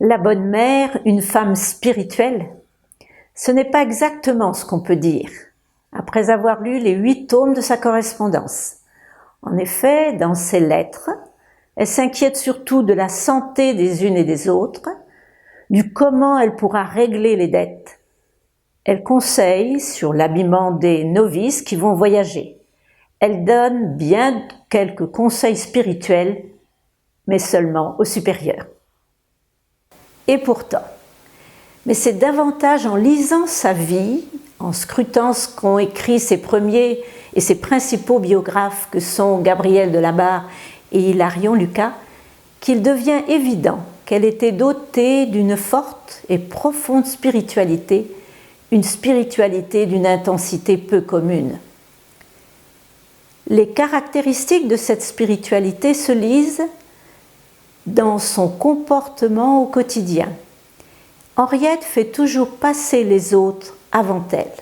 La bonne mère, une femme spirituelle, ce n'est pas exactement ce qu'on peut dire, après avoir lu les 8 tomes de sa correspondance. En effet, dans ses lettres, elle s'inquiète surtout de la santé des unes et des autres, du comment elle pourra régler les dettes. Elle conseille sur l'habillement des novices qui vont voyager. Elle donne bien quelques conseils spirituels, mais seulement aux supérieurs. Et pourtant, mais c'est davantage en lisant sa vie, en scrutant ce qu'ont écrit ses premiers et ses principaux biographes que sont Gabriel de la Barre et Hilarion Lucas, qu'il devient évident qu'elle était dotée d'une forte et profonde spiritualité, une spiritualité d'une intensité peu commune. Les caractéristiques de cette spiritualité se lisent dans son comportement au quotidien. Henriette fait toujours passer les autres avant elle.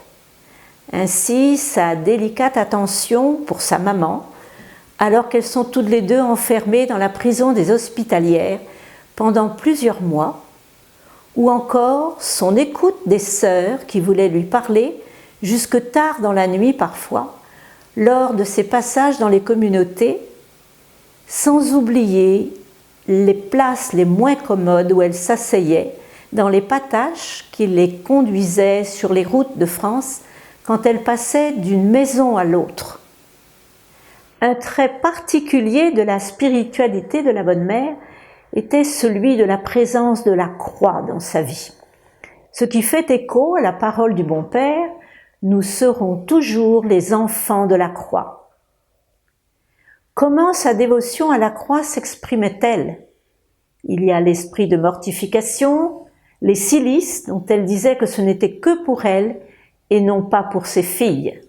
Ainsi, sa délicate attention pour sa maman, alors qu'elles sont toutes les deux enfermées dans la prison des Hospitalières pendant plusieurs mois, ou encore son écoute des sœurs qui voulaient lui parler jusque tard dans la nuit parfois, lors de ses passages dans les communautés, sans oublier les places les moins commodes où elle s'asseyait dans les pataches qui les conduisaient sur les routes de France quand elle passait d'une maison à l'autre. Un trait particulier de la spiritualité de la bonne mère était celui de la présence de la croix dans sa vie. Ce qui fait écho à la parole du bon Père, nous serons toujours les enfants de la croix. Comment sa dévotion à la croix s'exprimait-elle? Il y a l'esprit de mortification, les cilices dont elle disait que ce n'était que pour elle et non pas pour ses filles.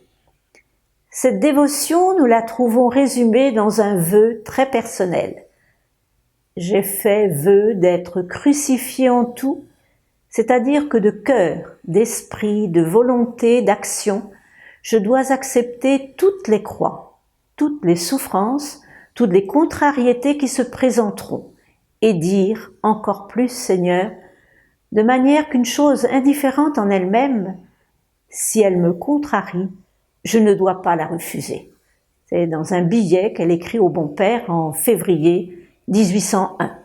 Cette dévotion, nous la trouvons résumée dans un vœu très personnel. J'ai fait vœu d'être crucifié en tout, c'est-à-dire que de cœur, d'esprit, de volonté, d'action, je dois accepter toutes les croix, toutes les souffrances, toutes les contrariétés qui se présenteront, et dire encore plus, Seigneur, de manière qu'une chose indifférente en elle-même, si elle me contrarie, je ne dois pas la refuser. C'est dans un billet qu'elle écrit au bon Père en février 1801.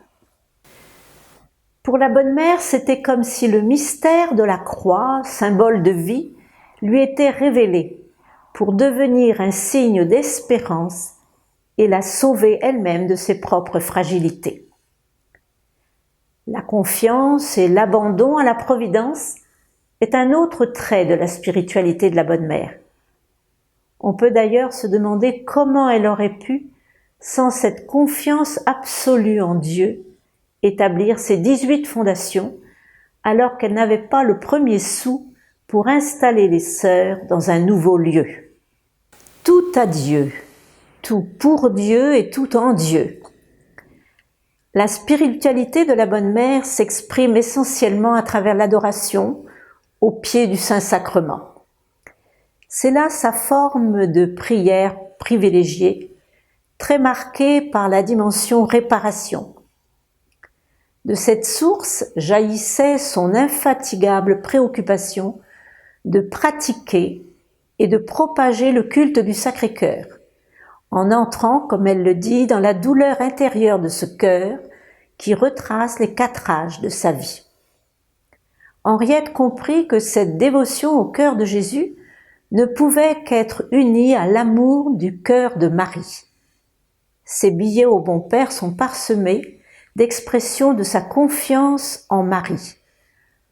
Pour la bonne mère, c'était comme si le mystère de la croix, symbole de vie, lui était révélé pour devenir un signe d'espérance et la sauver elle-même de ses propres fragilités. La confiance et l'abandon à la providence est un autre trait de la spiritualité de la bonne mère. On peut d'ailleurs se demander comment elle aurait pu, sans cette confiance absolue en Dieu, établir ses 18 fondations, alors qu'elle n'avait pas le premier sou pour installer les sœurs dans un nouveau lieu. Tout à Dieu, tout pour Dieu et tout en Dieu. La spiritualité de la bonne mère s'exprime essentiellement à travers l'adoration au pied du Saint-Sacrement. C'est là sa forme de prière privilégiée, très marquée par la dimension réparation. De cette source jaillissait son infatigable préoccupation de pratiquer et de propager le culte du Sacré-Cœur, en entrant, comme elle le dit, dans la douleur intérieure de ce cœur qui retrace les 4 âges de sa vie. Henriette comprit que cette dévotion au cœur de Jésus ne pouvait qu'être unie à l'amour du cœur de Marie. Ses billets au bon Père sont parsemés d'expressions de sa confiance en Marie.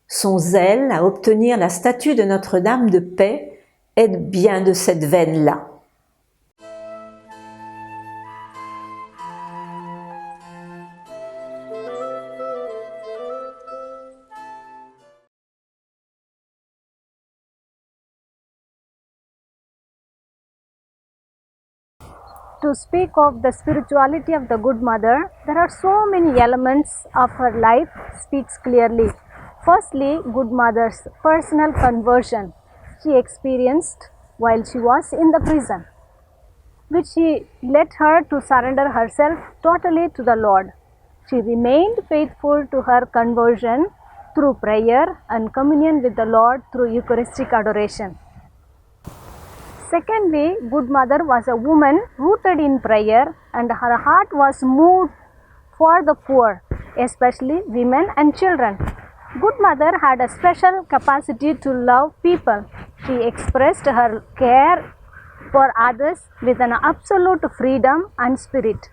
Son zèle à obtenir la statue de Notre-Dame de paix est bien de cette veine-là. To speak of the spirituality of the Good Mother, there are so many elements of her life speaks clearly. Firstly, Good Mother's personal conversion she experienced while she was in the prison, which led her to surrender herself totally to the Lord. She remained faithful to her conversion through prayer and communion with the Lord through Eucharistic adoration. Secondly, Good Mother was a woman rooted in prayer and her heart was moved for the poor, especially women and children. Good Mother had a special capacity to love people. She expressed her care for others with an absolute freedom and spirit.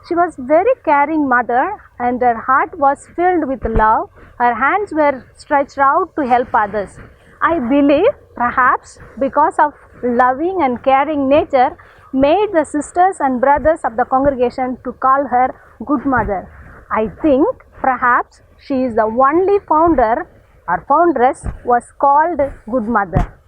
She was very caring mother and her heart was filled with love. Her hands were stretched out to help others. I believe perhaps because of loving and caring nature made the sisters and brothers of the congregation to call her Good Mother. I think perhaps she is the only founder or foundress was called Good Mother.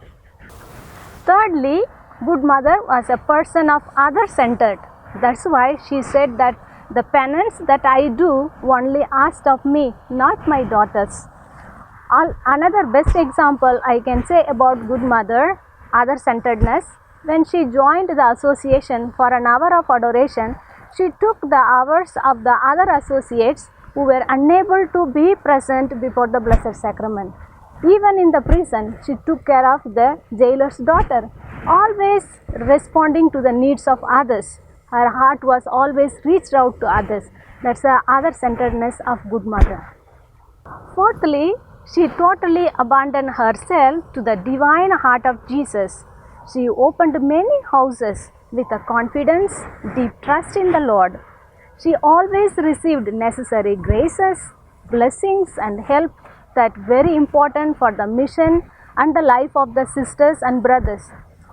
Thirdly, Good Mother was a person of other-centered. That's why she said that the penance that I do only asked of me, not my daughters. Another best example I can say about Good Mother, other-centeredness, when she joined the association for an hour of adoration, she took the hours of the other associates who were unable to be present before the Blessed Sacrament. Even in the prison, she took care of the jailer's daughter, always responding to the needs of others. Her heart was always reached out to others. That's the other-centeredness of Good Mother. Fourthly, she totally abandoned herself to the divine heart of Jesus. She opened many houses with a confidence, deep trust in the Lord. She always received necessary graces, blessings and help that very important for the mission and the life of the sisters and brothers.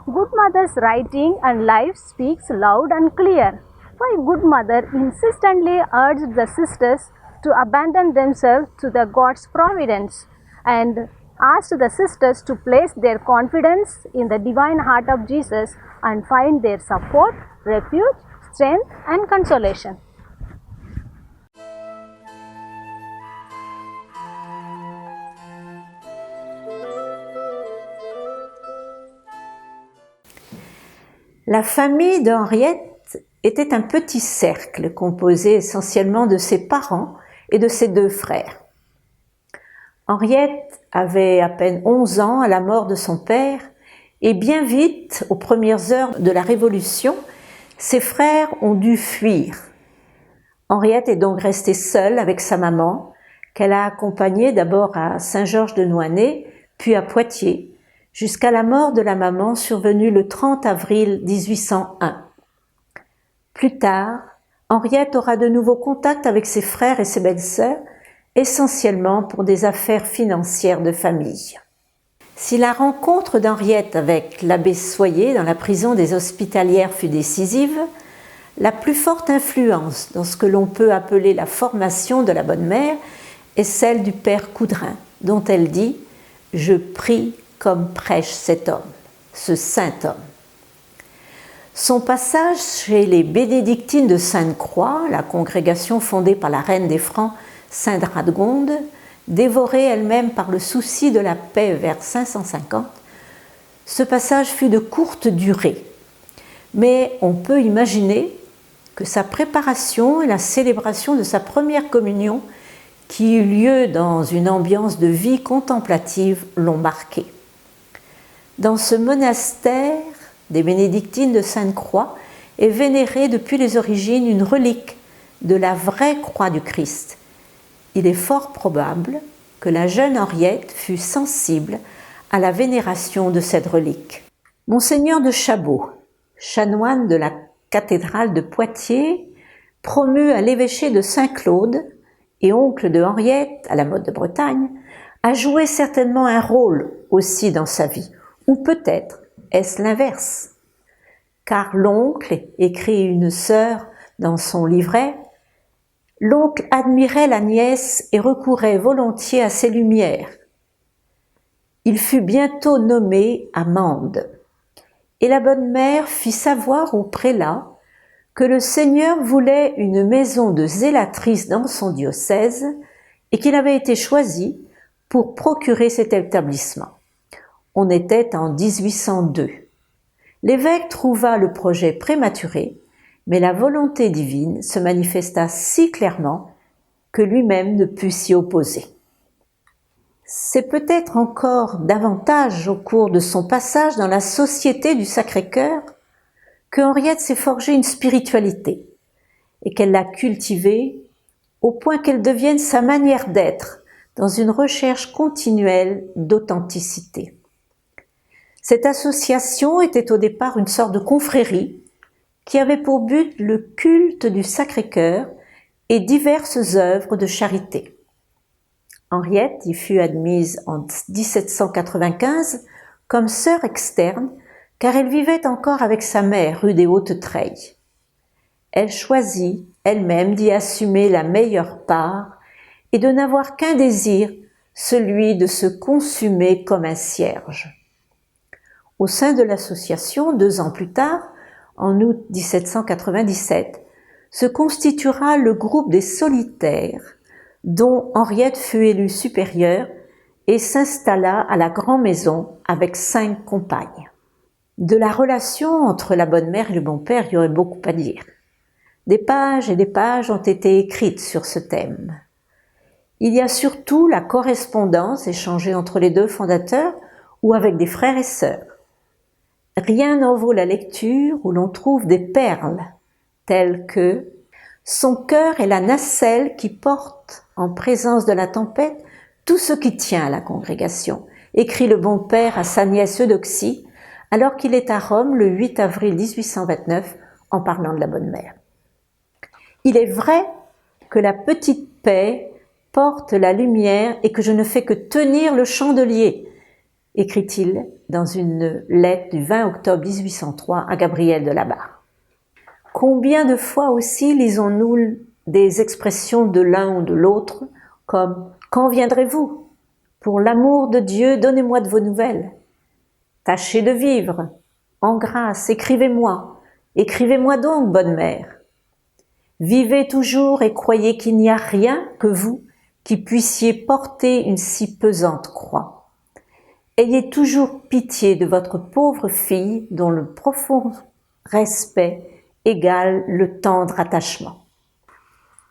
Good Mother's writing and life speaks loud and clear. Why Good Mother insistently urged the sisters to abandon themselves to the God's providence and asked the sisters to place their confidence in the divine heart of Jesus and find their support, refuge, strength and consolation. La famille d'Henriette était un petit cercle composé essentiellement de ses parents et de ses deux frères. Henriette avait à peine 11 ans à la mort de son père et bien vite, aux premières heures de la Révolution, ses frères ont dû fuir. Henriette est donc restée seule avec sa maman, qu'elle a accompagnée d'abord à Saint-Georges-de-Nouanné, puis à Poitiers, jusqu'à la mort de la maman survenue le 30 avril 1801. Plus tard, Henriette aura de nouveau contact avec ses frères et ses belles-sœurs, essentiellement pour des affaires financières de famille. Si la rencontre d'Henriette avec l'abbé Soyer dans la prison des Hospitalières fut décisive, la plus forte influence dans ce que l'on peut appeler la formation de la bonne mère est celle du père Coudrin, dont elle dit « Je prie comme prêche cet homme, ce saint homme ». Son passage chez les bénédictines de Sainte-Croix, la congrégation fondée par la reine des Francs Sainte Radegonde, dévorée elle-même par le souci de la paix vers 550, ce passage fut de courte durée. Mais on peut imaginer que sa préparation et la célébration de sa première communion, qui eut lieu dans une ambiance de vie contemplative, l'ont marqué. Dans ce monastère des bénédictines de Sainte-Croix est vénérée depuis les origines une relique de la vraie croix du Christ. Il est fort probable que la jeune Henriette fut sensible à la vénération de cette relique. Monseigneur de Chabot, chanoine de la cathédrale de Poitiers, promu à l'évêché de Saint-Claude et oncle de Henriette à la mode de Bretagne, a joué certainement un rôle aussi dans sa vie, ou peut-être est-ce l'inverse, car l'oncle, écrit une sœur dans son livret, l'oncle admirait la nièce et recourait volontiers à ses lumières. Il fut bientôt nommé à Mende, et la bonne mère fit savoir au prélat que le Seigneur voulait une maison de zélatrice dans son diocèse et qu'il avait été choisi pour procurer cet établissement. On était en 1802. L'évêque trouva le projet prématuré, mais la volonté divine se manifesta si clairement que lui-même ne put s'y opposer. C'est peut-être encore davantage au cours de son passage dans la Société du Sacré-Cœur que Henriette s'est forgée une spiritualité et qu'elle l'a cultivée au point qu'elle devienne sa manière d'être dans une recherche continuelle d'authenticité. Cette association était au départ une sorte de confrérie qui avait pour but le culte du Sacré-Cœur et diverses œuvres de charité. Henriette y fut admise en 1795 comme sœur externe car elle vivait encore avec sa mère rue des Hautes-Treilles. Elle choisit elle-même d'y assumer la meilleure part et de n'avoir qu'un désir, celui de se consumer comme un cierge. Au sein de l'association, 2 ans plus tard, en août 1797, se constituera le groupe des solitaires, dont Henriette fut élue supérieure et s'installa à la Grande Maison avec 5 compagnes. De la relation entre la bonne mère et le bon père, il y aurait beaucoup à dire. Des pages et des pages ont été écrites sur ce thème. Il y a surtout la correspondance échangée entre les 2 fondateurs ou avec des frères et sœurs. Rien n'en vaut la lecture où l'on trouve des perles telles que « Son cœur est la nacelle qui porte, en présence de la tempête, tout ce qui tient à la congrégation », écrit le bon père à sa nièce Eudoxie, alors qu'il est à Rome le 8 avril 1829 en parlant de la bonne mère. Il est vrai que la petite paix porte la lumière et que je ne fais que tenir le chandelier, écrit-il dans une lettre du 20 octobre 1803 à Gabriel de la Barre. Combien de fois aussi lisons-nous des expressions de l'un ou de l'autre comme « Quand viendrez-vous ? Pour l'amour de Dieu, donnez-moi de vos nouvelles. Tâchez de vivre. En grâce, écrivez-moi. Écrivez-moi donc, bonne mère. Vivez toujours et croyez qu'il n'y a rien que vous qui puissiez porter une si pesante croix. Ayez toujours pitié de votre pauvre fille dont le profond respect égale le tendre attachement. »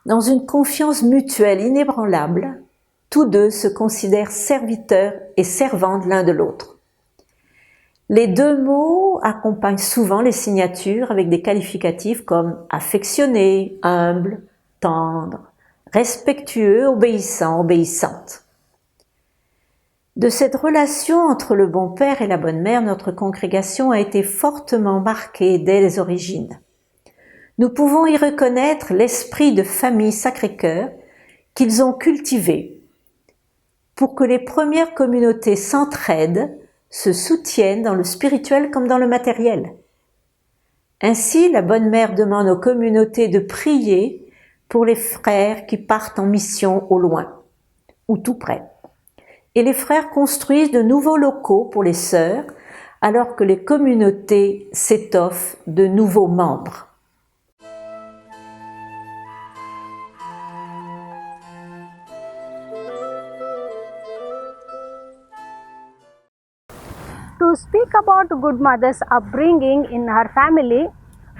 Dans une confiance mutuelle inébranlable, tous 2 se considèrent serviteurs et servantes l'un de l'autre. Les 2 mots accompagnent souvent les signatures avec des qualificatifs comme affectionné, humble, tendre, respectueux, obéissant, obéissante. De cette relation entre le bon père et la bonne mère, notre congrégation a été fortement marquée dès les origines. Nous pouvons y reconnaître l'esprit de famille Sacré-Cœur qu'ils ont cultivé pour que les premières communautés s'entraident, se soutiennent dans le spirituel comme dans le matériel. Ainsi, la bonne mère demande aux communautés de prier pour les frères qui partent en mission au loin ou tout près. Et les frères construisent de nouveaux locaux pour les sœurs, alors que les communautés s'étoffent de nouveaux membres. To speak about Good Mother's upbringing in her family,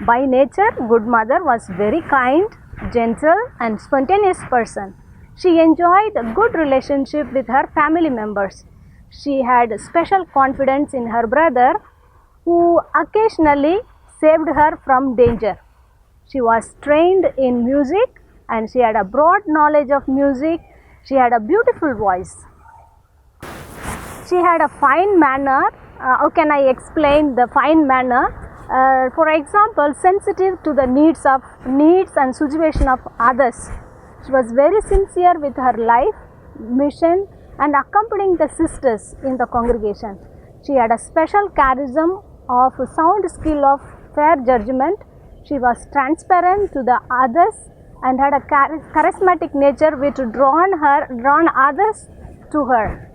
by nature, Good Mother was very kind, gentle and spontaneous person. She enjoyed a good relationship with her family members. She had special confidence in her brother, who occasionally saved her from danger. She was trained in music and she had a broad knowledge of music. She had a beautiful voice. She had a fine manner. How can I explain the fine manner? For example, sensitive to the needs and situation of others. She was very sincere with her life, mission and accompanying the sisters in the congregation. She had a special charism of sound skill of fair judgment. She was transparent to the others and had a charismatic nature which drawn others to her.